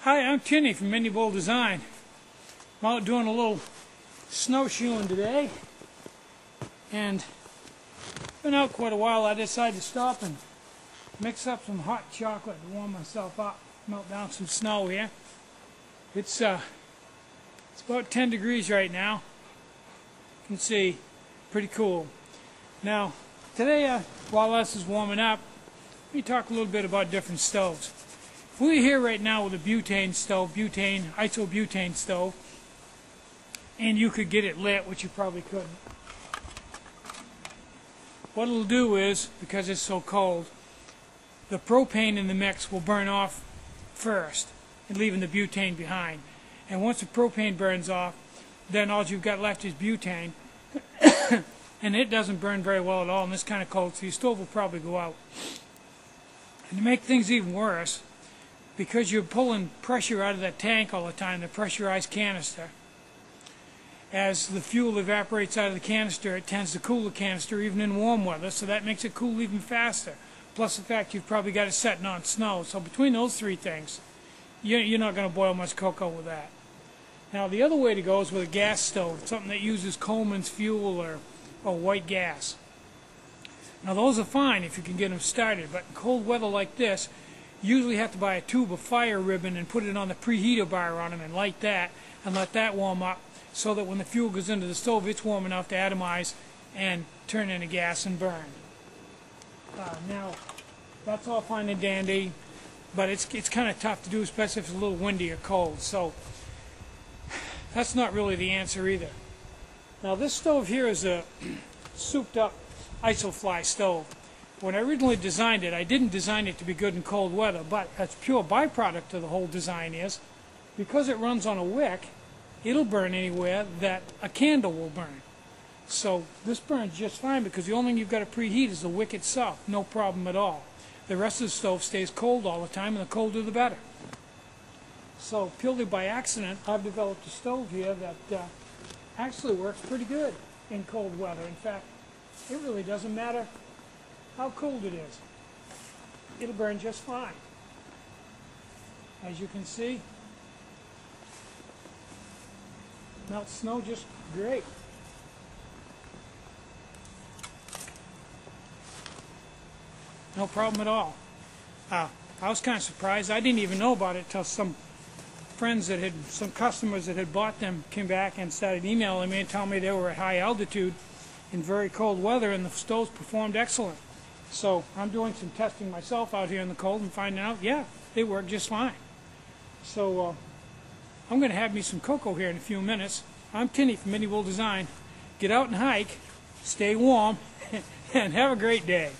Hi, I'm Tinny from Mindy Bull Design. I'm out doing a little snowshoeing today, and been out quite a while. I decided to stop and mix up some hot chocolate to warm myself up, melt down some snow here. It's about 10 degrees right now. You can see, pretty cool. Now, today, while this is warming up, let me talk a little bit about different stoves. If we're here right now with a butane stove, isobutane stove, and you could get it lit, which you probably couldn't. What it'll do is, because it's so cold, the propane in the mix will burn off first, and leaving the butane behind. And once the propane burns off, then all you've got left is butane, and it doesn't burn very well at all in this kind of cold, so your stove will probably go out. And to make things even worse, because you're pulling pressure out of that tank all the time, the pressurized canister, as the fuel evaporates out of the canister, it tends to cool the canister even in warm weather, so that makes it cool even faster. Plus the fact you've probably got it setting on snow. So between those three things, you're not going to boil much cocoa with that. Now the other way to go is with a gas stove, something that uses Coleman's fuel or white gas. Now those are fine if you can get them started, but in cold weather like this, you usually have to buy a tube of fire ribbon and put it on the preheater bar on them and light that and let that warm up so that when the fuel goes into the stove, it's warm enough to atomize and turn into gas and burn. Now, that's all fine and dandy, but it's kind of tough to do, especially if it's a little windy or cold. So that's not really the answer either. Now this stove here is a souped up IsoFly stove. When I originally designed it, I didn't design it to be good in cold weather, but a pure byproduct of the whole design is, because it runs on a wick, it'll burn anywhere that a candle will burn. So this burns just fine because the only thing you've got to preheat is the wick itself, no problem at all. The rest of the stove stays cold all the time, and the colder the better. So purely by accident, I've developed a stove here that actually works pretty good in cold weather. In fact, it really doesn't matter how cold it is. It'll burn just fine. As you can see, melts snow just great. No problem at all. I was kind of surprised. I didn't even know about it till some customers that had bought them came back and started emailing me and telling me they were at high altitude in very cold weather and the stoves performed excellent. So I'm doing some testing myself out here in the cold and finding out, yeah, they work just fine. So I'm going to have me some cocoa here in a few minutes. I'm Tinny from Mindy Bull Design. Get out and hike, stay warm, and have a great day.